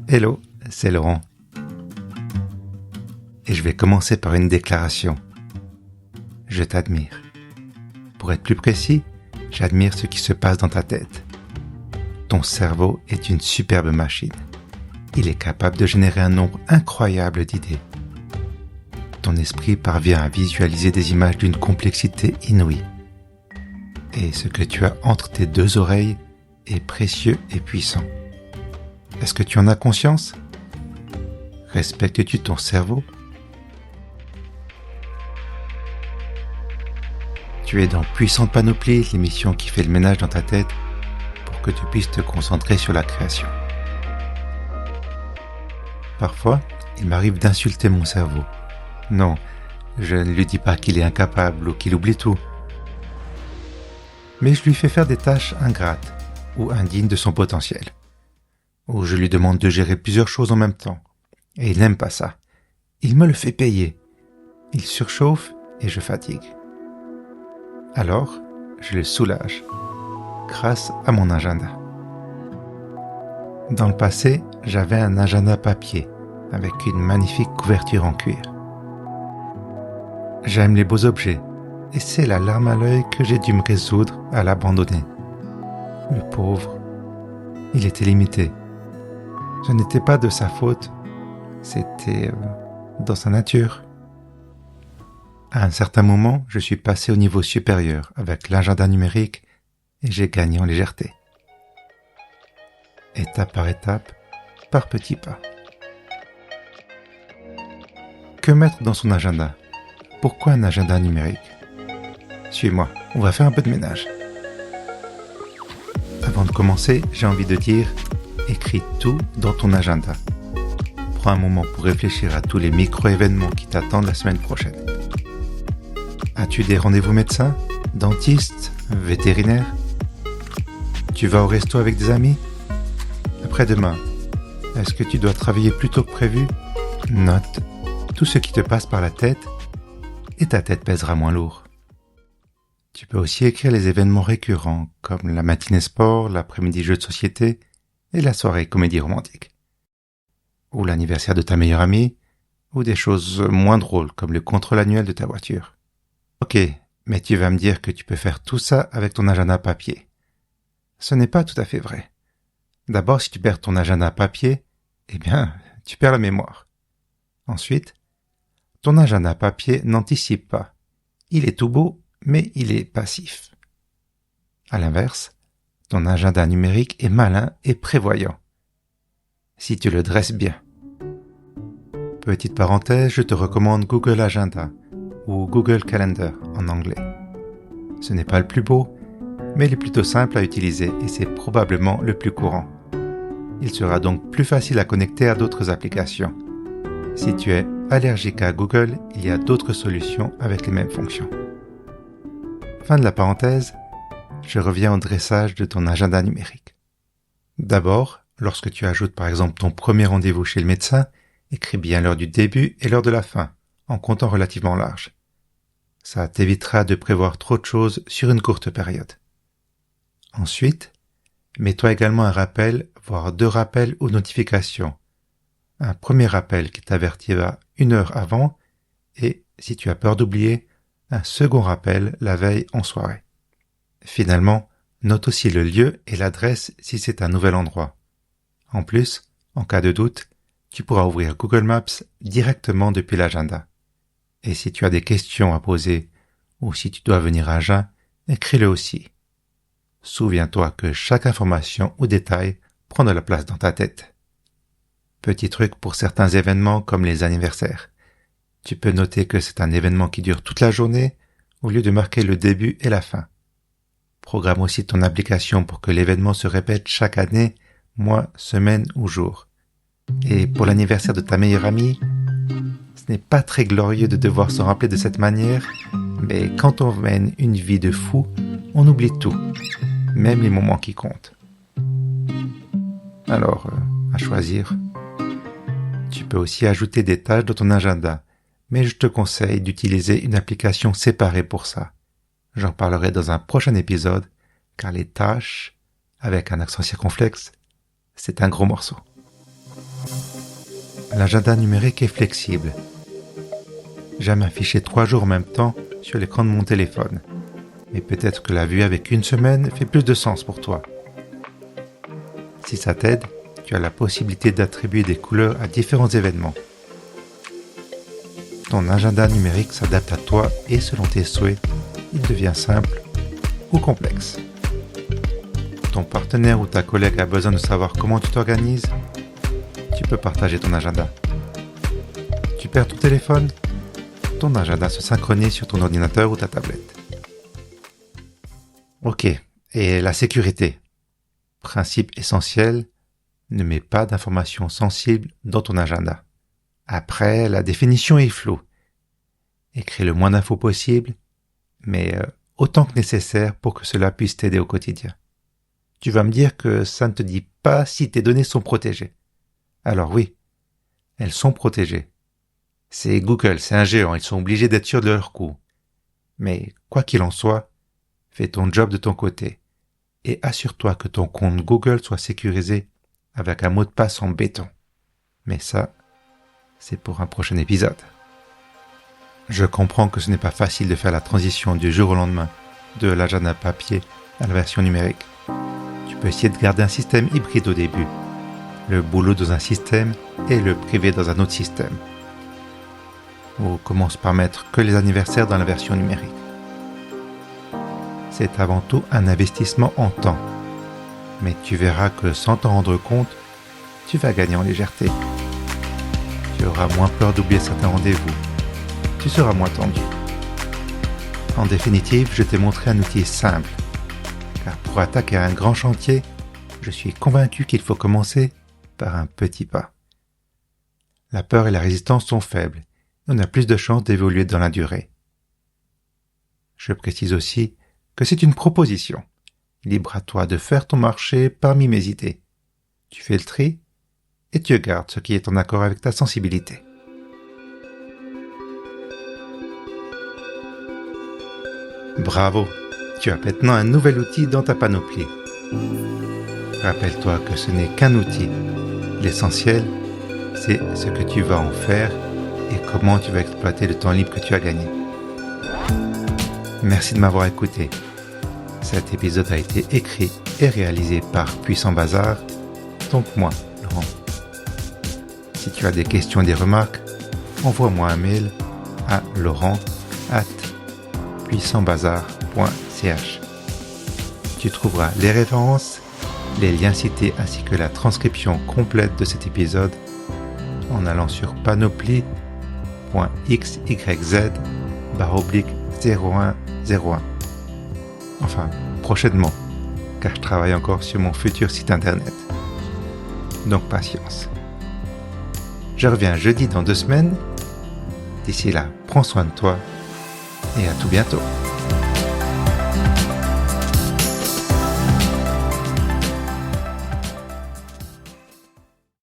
Hello, c'est Laurent. Et je vais commencer par une déclaration. Je t'admire. Pour être plus précis, j'admire ce qui se passe dans ta tête. Ton cerveau est une superbe machine. Il est capable de générer un nombre incroyable d'idées. Ton esprit parvient à visualiser des images d'une complexité inouïe. Et ce que tu as entre tes deux oreilles est précieux et puissant. Est-ce que tu en as conscience ? Respectes-tu ton cerveau ? Tu es dans Puissante Panoplie, l'émission qui fait le ménage dans ta tête pour que tu puisses te concentrer sur la création. Parfois, il m'arrive d'insulter mon cerveau. Non, je ne lui dis pas qu'il est incapable ou qu'il oublie tout. Mais je lui fais faire des tâches ingrates ou indignes de son potentiel. Ou je lui demande de gérer plusieurs choses en même temps. Et il n'aime pas ça. Il me le fait payer. Il surchauffe et je fatigue. Alors, je le soulage grâce à mon agenda. Dans le passé, j'avais un agenda papier avec une magnifique couverture en cuir. J'aime les beaux objets et c'est la larme à l'œil que j'ai dû me résoudre à l'abandonner. Le pauvre, il était limité. Ce n'était pas de sa faute, c'était dans sa nature. À un certain moment, je suis passé au niveau supérieur avec l'agenda numérique et j'ai gagné en légèreté. Étape par étape, par petits pas. Que mettre dans son agenda ? Pourquoi un agenda numérique ? Suis-moi, on va faire un peu de ménage. Avant de commencer, j'ai envie de dire, écris tout dans ton agenda. Prends un moment pour réfléchir à tous les micro-événements qui t'attendent la semaine prochaine. As-tu des rendez-vous médecins, dentistes, vétérinaires ? Tu vas au resto avec des amis ? Après-demain, est-ce que tu dois travailler plus tôt que prévu ? Note tout ce qui te passe par la tête et ta tête pèsera moins lourd. Tu peux aussi écrire les événements récurrents comme la matinée sport, l'après-midi jeu de société et la soirée comédie romantique. Ou l'anniversaire de ta meilleure amie, ou des choses moins drôles comme le contrôle annuel de ta voiture. Ok, mais tu vas me dire que tu peux faire tout ça avec ton agenda papier. Ce n'est pas tout à fait vrai. D'abord, si tu perds ton agenda papier, eh bien, tu perds la mémoire. Ensuite, ton agenda papier n'anticipe pas. Il est tout beau, mais il est passif. À l'inverse, ton agenda numérique est malin et prévoyant. Si tu le dresses bien. Petite parenthèse, je te recommande Google Agenda ou Google Calendar en anglais. Ce n'est pas le plus beau, mais il est plutôt simple à utiliser et c'est probablement le plus courant. Il sera donc plus facile à connecter à d'autres applications. Si tu es allergique à Google, il y a d'autres solutions avec les mêmes fonctions. Fin de la parenthèse, je reviens au dressage de ton agenda numérique. D'abord, lorsque tu ajoutes par exemple ton premier rendez-vous chez le médecin, écris bien l'heure du début et l'heure de la fin, en comptant relativement large. Ça t'évitera de prévoir trop de choses sur une courte période. Ensuite, mets-toi également un rappel, voire 2 rappels ou notifications. Un premier rappel qui t'avertira 1 heure avant et, si tu as peur d'oublier, un second rappel la veille en soirée. Finalement, note aussi le lieu et l'adresse si c'est un nouvel endroit. En plus, en cas de doute, tu pourras ouvrir Google Maps directement depuis l'agenda. Et si tu as des questions à poser ou si tu dois venir à jeun, écris-le aussi. Souviens-toi que chaque information ou détail prend de la place dans ta tête. Petit truc pour certains événements comme les anniversaires. Tu peux noter que c'est un événement qui dure toute la journée au lieu de marquer le début et la fin. Programme aussi ton application pour que l'événement se répète chaque année, mois, semaine ou jour. Et pour l'anniversaire de ta meilleure amie, ce n'est pas très glorieux de devoir se rappeler de cette manière, mais quand on mène une vie de fou, on oublie tout, même les moments qui comptent. Alors, à choisir. Tu peux aussi ajouter des tâches dans ton agenda, mais je te conseille d'utiliser une application séparée pour ça. J'en parlerai dans un prochain épisode, car les tâches, avec un accent circonflexe, c'est un gros morceau. L'agenda numérique est flexible. J'aime afficher 3 jours en même temps sur l'écran de mon téléphone. Mais peut-être que la vue avec une semaine fait plus de sens pour toi. Si ça t'aide, tu as la possibilité d'attribuer des couleurs à différents événements. Ton agenda numérique s'adapte à toi et selon tes souhaits, il devient simple ou complexe. Ton partenaire ou ta collègue a besoin de savoir comment tu t'organises, tu peux partager ton agenda. Tu perds ton téléphone, ton agenda se synchronise sur ton ordinateur ou ta tablette. Ok, et la sécurité. Principe essentiel, ne mets pas d'informations sensibles dans ton agenda. Après, la définition est floue. Écris le moins d'infos possible, mais autant que nécessaire pour que cela puisse t'aider au quotidien. Tu vas me dire que ça ne te dit pas si tes données sont protégées. Alors oui, elles sont protégées. C'est Google, c'est un géant, ils sont obligés d'être sûrs de leur coup. Mais quoi qu'il en soit, fais ton job de ton côté et assure-toi que ton compte Google soit sécurisé avec un mot de passe en béton. Mais ça, c'est pour un prochain épisode. Je comprends que ce n'est pas facile de faire la transition du jour au lendemain de l'agenda papier à la version numérique. Tu peux essayer de garder un système hybride au début, le boulot dans un système et le privé dans un autre système. Ou commence par mettre que les anniversaires dans la version numérique. C'est avant tout un investissement en temps. Mais tu verras que sans t'en rendre compte, tu vas gagner en légèreté. Tu auras moins peur d'oublier certains rendez-vous. Tu seras moins tendu. En définitive, je t'ai montré un outil simple. Car pour attaquer un grand chantier, je suis convaincu qu'il faut commencer par un petit pas. La peur et la résistance sont faibles. On a plus de chances d'évoluer dans la durée. Je précise aussi que c'est une proposition. Libre à toi de faire ton marché parmi mes idées. Tu fais le tri et tu gardes ce qui est en accord avec ta sensibilité. Bravo, tu as maintenant un nouvel outil dans ta panoplie. Rappelle-toi que ce n'est qu'un outil. L'essentiel, c'est ce que tu vas en faire et comment tu vas exploiter le temps libre que tu as gagné. Merci de m'avoir écouté. Cet épisode a été écrit et réalisé par Puissant Bazar, donc moi, Laurent. Si tu as des questions et des remarques, envoie-moi un mail à laurent@puissantbazar.ch. Tu trouveras les références, les liens cités ainsi que la transcription complète de cet épisode en allant sur panoply.xyz/0101. Enfin, prochainement, car je travaille encore sur mon futur site internet. Donc patience. Je reviens jeudi dans 2 semaines. D'ici là, prends soin de toi et à tout bientôt.